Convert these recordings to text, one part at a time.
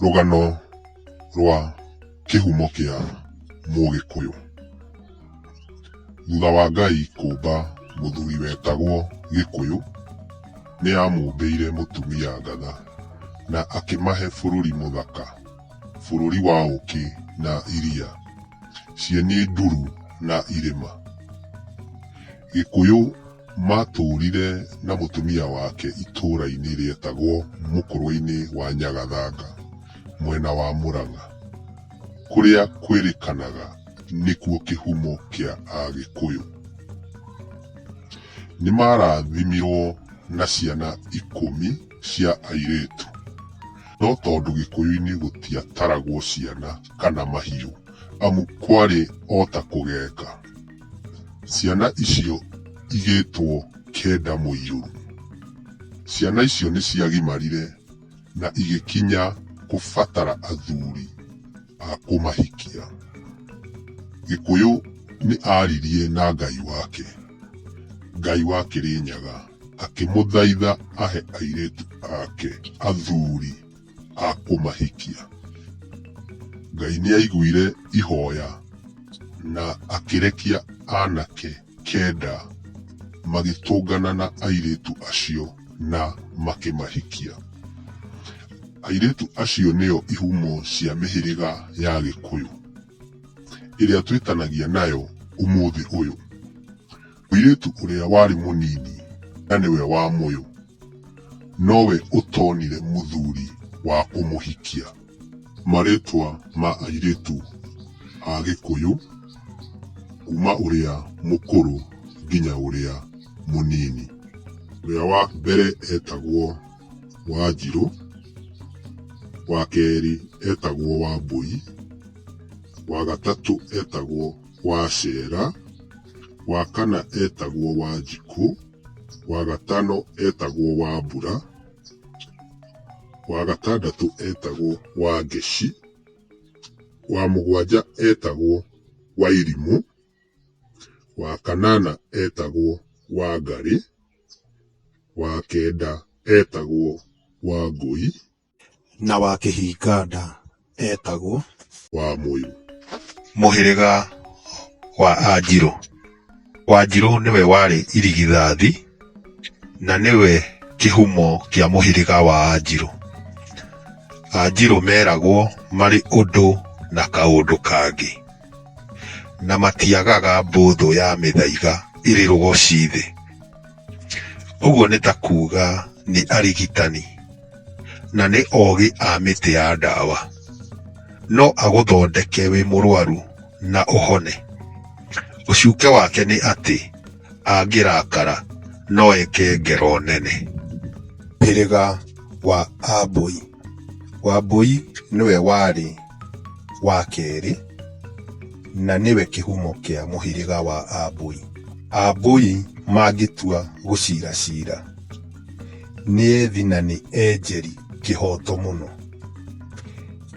Rũgano rwa kĩhumo kĩa Mũgĩkũyũ. Thutha wa Ngai kũmba mũthuri wetagwo Gĩkũyũ, nĩamũmbĩire mũtumia ngatha na akĩmahe bũrũri mũthaka, bũrũri wa ũkĩ na iria, cieni nduru na irĩma. Gĩkũyũ matũrire na mũtumia wake itũũra-inĩ rĩetagwo Mũkũrwe-inĩ wa Nyagathanga, mwena wa Mũrang'a, kũrĩa kwĩrĩkanaga nĩkuo kĩhumo kĩa Agĩkũyũ. Nĩmarathimirwo na ciana 10 cia airĩtu, no tondũ Gĩkũyũ-inĩ gũtiataragwo ciana kana mahiũ, amu kwarĩ o ta kũgeka. Ciana icio igĩtwo 9 mũiyũru. Ciana icio nĩciagimarire na igĩkinya kũbatara athuri a kũmahikia. Gĩkũyũ nĩ aririe na Ngai wake. Ngai wa Kĩrĩnyaga akĩmũthaitha ahe airĩtu ake athuri a kũmahikia. Ngai nĩaiguire ihoya na akĩrekia anake 9 magĩtũngana na airĩtu acio na makĩmahikia. Airĩtu acio nĩo ihumo cia mĩhĩrĩga ya Gĩkũyũ, ĩrĩa twĩtanagia nayo ũmũthĩ ũyũ. Mũirĩtu ũrĩa warĩ mũnini na nĩwe wa Mũyũ, nowe ũtonire mũthuri wa kũmũhikia. Marĩtwa ma airĩtu a Gĩkũyũ kuma ũrĩa mũkũrũ nginya ũrĩa mũnini. Ũrĩa wa mbere etagwo Wanjirũ, wa kerĩ etagwo Wambũi, wa gatatũ etagwo Wacera, wa kana etagwo Wanjikũ, wa gatano etagwo Wambura, wa gatandatũ etagwo Wangeci, wa mũgwanja etagwo Wairimũ, wa kanana etagwo Wangarĩ, wa kenda etagwo Wangũi, na wa kĩhinganda etagwo Wamũyũ. Mũhĩrĩga wa Anjirũ. Wanjirũ nĩwe warĩ irigithathi na nĩwe kĩhumo kĩa mũhĩrĩga wa Anjirũ. Anjirũ meragwo marĩ ũndũ na kaũndũ kangĩ, na matiagaga mbũthũ ya mĩthaiga ĩrĩ rũgoci thĩ. Ũguo nĩ ta kuga nĩ arigitani na nĩ ogĩ a mĩtĩ ya ndawa. No agũthondeke wĩ mũrwaru na ũhone. Ũcuke wake nĩ atĩ angĩrakara no eke ngero nene. mũhĩrĩga wa Ambũi. Wambũi nĩwe warĩ wa kerĩ na nĩwe kĩhumo kĩa mũhĩrĩga wa Ambũi. Ambũi mangĩtua gũciracira, nĩ ethi na nĩ enjeri kĩhoto mũno,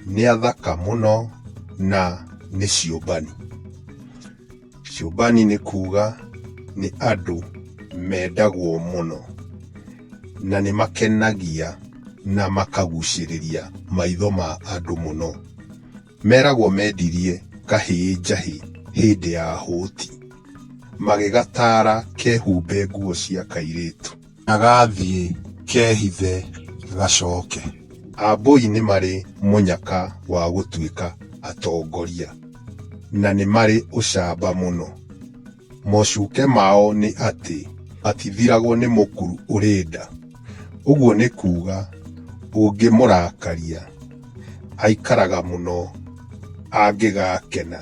nĩ athaka mũno na nĩ ciũmbani. Ciũmbani nĩ kuga nĩ andũ mendagwo mũno na nĩ makenagia na makagucĩrĩria maitho ma andũ mũno. Meragwo mendirie kahĩĩ njahĩ hĩndĩ ya hũti, magĩgatara kehumbe nguo cia kairĩtu na gathiĩ kehithe gacoke. Ambũi nĩ marĩ mũnyaka wa gũtuĩka atongoria na nĩ marĩ ũcamba mũno. Mocuke mao nĩ atĩ matithiragwo nĩ mũkuru ũrĩ nda. Ũguo nĩ kuga ũngĩmũrakaria aikaraga mũno angĩgakena,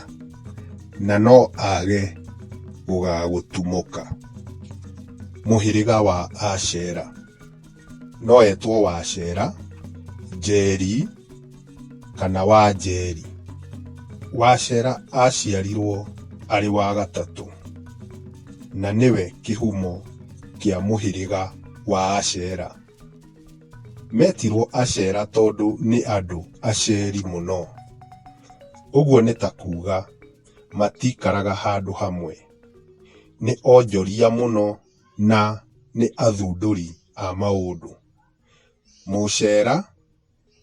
na no age gũgagũtumũka. Mũhĩrĩga wa Acera no etwo Wacera, Njeri kana Wanjeri. Wacera aciarirwo arĩ wa gatatũ na nĩwe kĩhumo kĩa mũhĩrĩga wa Acera. Metirwo Acera tondũ nĩ andũ aceri mũno. Ũguo nĩ ta kuga matikaraga handũ hamwe, nĩ onjoria mũno na nĩ athundũri a maũndũ. Mũcera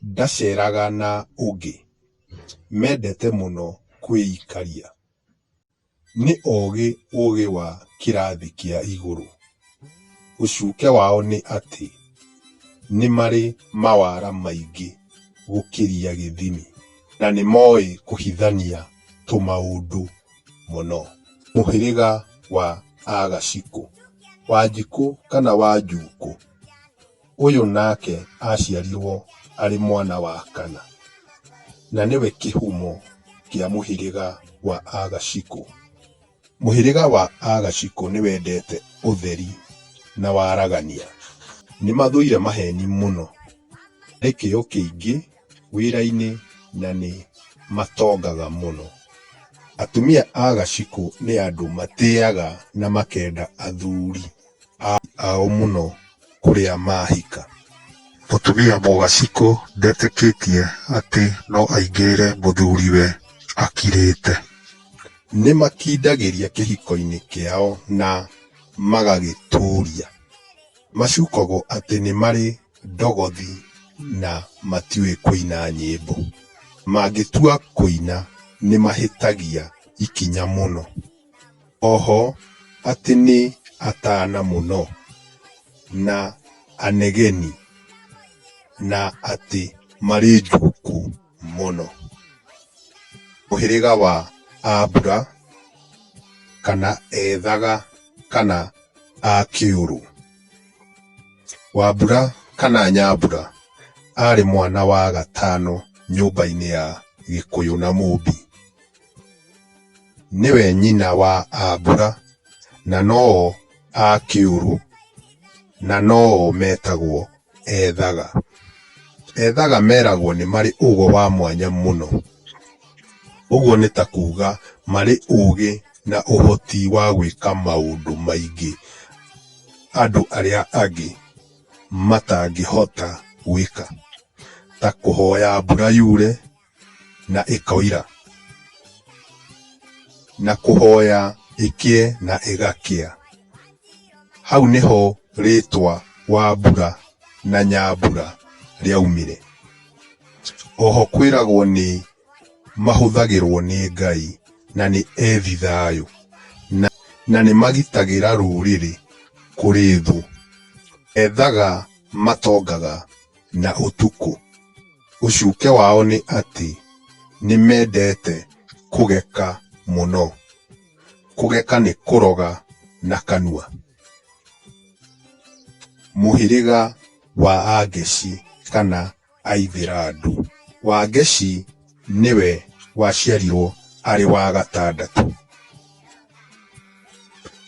ndaceraga na ũngĩ, mendete mũno kwĩikaria. Nĩ ũgĩ wa kĩrathi kĩa igũrũ. Ũcuke wao nĩ atĩ nĩ marĩ mawara maingĩ gũkĩria gĩthimi, na nĩ moĩ kũhithania tũmaũndũ mũno. Mũhĩrĩga wa Agacikũ, Wanjikũ kana Wanjukũ, ũyũ nake aciarirwo arĩ mwana wa kana, na nĩwe kĩhumo kĩa mũhĩrĩga wa Agacikũ. Mũhĩrĩga wa Agacikũ nĩwendete ũtheri na waragania. Nĩ mathũire maheni mũno, kĩo kĩingĩ wĩra-inĩ na nĩ matongaga mũno. Atumia a Gacikũ nĩ andũ matĩaga na makenda athuri ao mũno kũrĩa mahika. Mũtumia Mũgacikũ ndetĩkĩtie atĩ no aingĩrĩre mũthuriwe akirĩte. Nĩ makindagĩria kĩhiko-inĩ kĩao na magagĩtũria. Macukagwo atĩ nĩ marĩ ndogothi na matiũĩ kũina nyĩmbo. Mangĩtua kũina nĩ mahĩtagia ikinya mũno. Oho atĩ nĩ atana mũno na anegeni, na atĩ marĩ njuku mũno. Mũhĩrĩga wa Ambura kana Ethaga kana Akĩũrũ. Wambura kana Nyambura arĩ mwana wa gatano nyũmba-inĩ ya Gĩkũyũ na Mũmbi. Nĩwe nyina wa Ambura na no Akĩũrũ na no metagwo Ethaga. Ethaga meragwo nĩ marĩ ũgo wa mwanya mũno. Ũguo nĩ ta kuga marĩ ũgĩ na ũhoti wa gwĩka maũndũ maingĩ andũ arĩa angĩ matangĩhota gwĩka, ta kũhoya mbura yure na ĩkoira, na kũhoya ĩkĩe na ĩgakĩa. Hau nĩho rĩtwa Wambura na Nyambura rĩaumire. Oho kwĩragwo nĩ mahũthagĩrwo nĩ Ngai na nĩ ethi thayũ, na nĩ magitagĩra rũrĩrĩ kũrĩ thũ. Ethaga matongaga na ũtukũ. Ũcuke wao nĩ atĩ nĩ mendete kũgeka mũno. Kũgeka nĩ kũroga na kanua. Mũhĩrĩga wa Angeci kana Aithĩrandu. Wangeci nĩwe waciarirwo arĩ wa gatandatũ,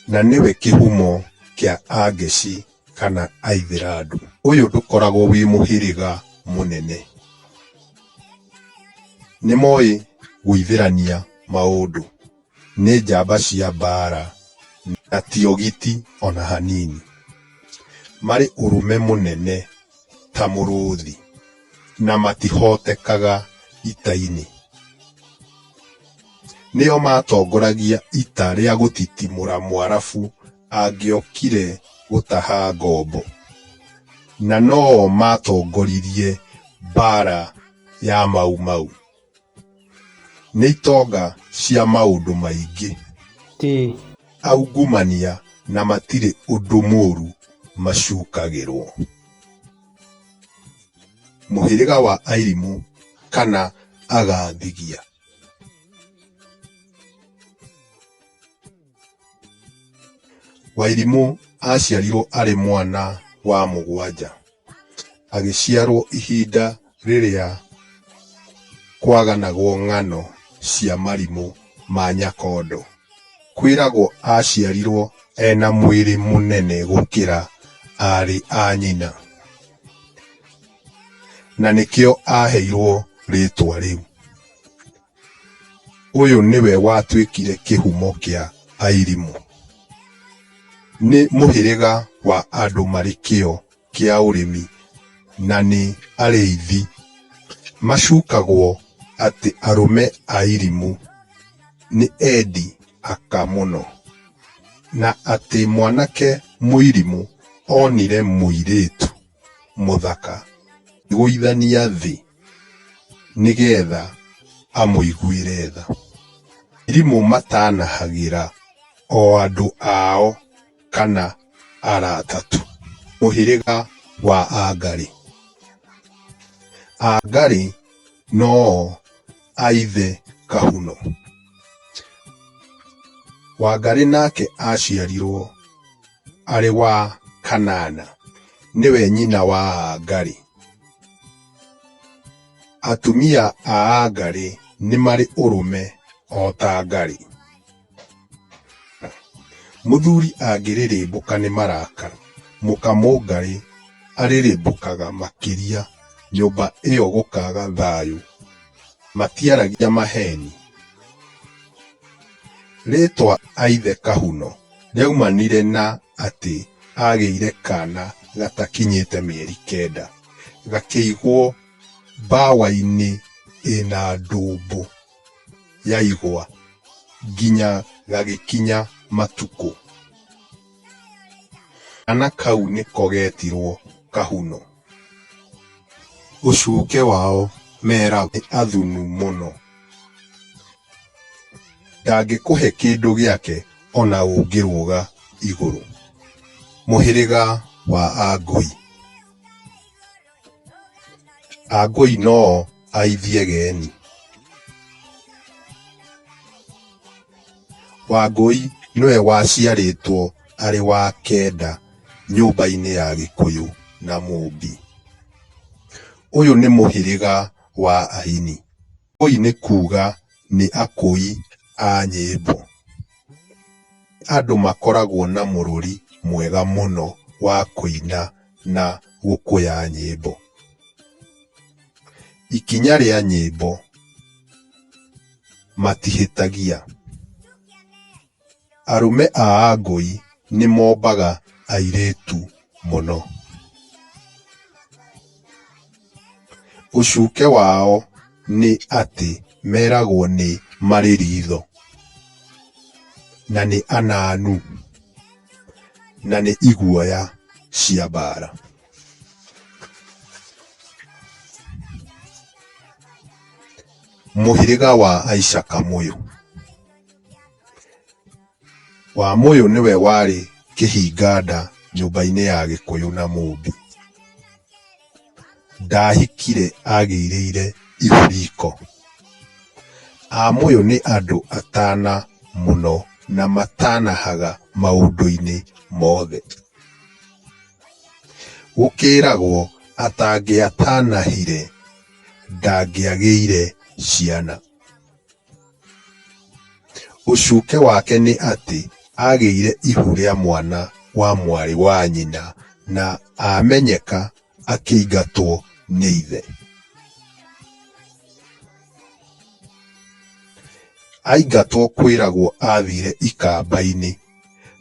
na nĩwe kĩhumo kĩa Angeci kana Aithĩrandu. Ũyũ ndũkoragwo wĩ mũhĩrĩga mũnene. Nĩ moĩ gũithĩrania maũndũ. Nĩ njamba cia mbara na ti ogiti ona hanini. Marĩ ũrũme mũnene ta mũrũthi na matihotekaga ita-inĩ. Nĩo matongoragia ita rĩa gũtitimũra Mwarabu angĩokire gũtaha ngombo, na no matongoririe mbara ya Mau Mau. Nĩ itonga cia maũndũ maingĩ, aungumania na matirĩ ũndũ mũũru macukagĩrwo. Mũhĩrĩga wa Airimu kana Agathigia. Wairimu aciarirwo arĩ mwana wa mũgwanja. Agĩciarwo ihinda rĩrĩa kwaganagwo ng'ano cia marimũ ma Nyakondo. Kwĩragwo aciarirwo ena mwĩrĩ mũnene gũkĩra arĩ a nyina, na nĩkĩo aheirwo rĩtwa rĩu. Ũyũ nĩwe watuĩkire kĩhumo kĩa Airimu. Nĩ mũhĩrĩga wa andũ marĩ kĩo kĩa ũrĩmi na nĩ arĩithi. Macukagwo atĩ arũme a Airimu nĩ endi aka mũno, na atĩ mwanake mũirimu onire mũirĩtu mũthaka gũithania thĩ nigetha amũiguĩre tha. Irimũ matanahagĩra o andũ ao kana arata tu. Mũhĩrĩga wa Angarĩ. Angarĩ no a ithe Kahuno. Wangarĩ nake aciarirwo arĩ wa kanana, nĩwe nyina wa Angarĩ. Atumia a Angarĩ nĩ marĩ ũrũme o ta Ngarĩ. Mũthuri angĩrĩrĩmbũka nĩ marakara, mũkamũngarĩ arĩrĩmbũkaga makĩria, nyũmba ĩyo gũkaga thayũ. Matiaragia maheni. Rĩtwa a ithe Kahuno rĩaumanire na atĩ agĩire kana gatakinyĩte mĩeri 9, gakĩigwo mbawa-inĩ ĩna ndũmbũ ya igwa nginya gagĩkinya matukũ. Kana kau nĩko getirwo Kahuno. Ũcuke wao meragwo nĩ athunu mũno. Ndangĩkũhe kĩndũ gĩake ona ũngĩrũga igũrũ. Mũhĩrĩga wa Angũi. Angũi no aithie geni. Wangũi nĩwe waciarĩtwo arĩ wa 9 nyũmba-inĩ ya Gĩkũyũ na Mũmbi. Ũyũ nĩ mũhĩrĩga wa aini. Ngũi nĩ kuga nĩ akũi a nyĩmbo. Andũ makoragwo na mũrũri mwega mũno wa kũina na gũkũya nyĩmbo. Ikinya rĩa nyĩmbo matihĩtagia. Arũme a Angũi nĩ mombaga airĩtu mũno. Ũcuke wao nĩ atĩ meragwo nĩ marĩ ritho, na nĩ ananu, na nĩ iguoya cia mbara. Mũhĩrĩga wa Aica Kamũyũ. Wamũyũ nĩwe warĩ kĩhinganda nyũmba-inĩ ya Gĩkũyũ na Mũmbi. Ndahikire agĩirĩire ihuriko. Amũyũ nĩ andũ atana mũno na matanahaga maũndũ-inĩ mothe. Gũkĩragwo atangĩatanahire ndangĩagĩire ciana. Ũcuke wake nĩ atĩ agĩire ihu rĩa mwana wa mwarĩ wa nyina na amenyeka akĩingatwo nĩ ithe. Aingatwo kwĩragwo athire ikamba-inĩ,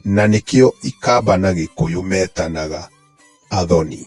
na nĩkĩo ikamba na Gĩkũyũ metanaga athoni.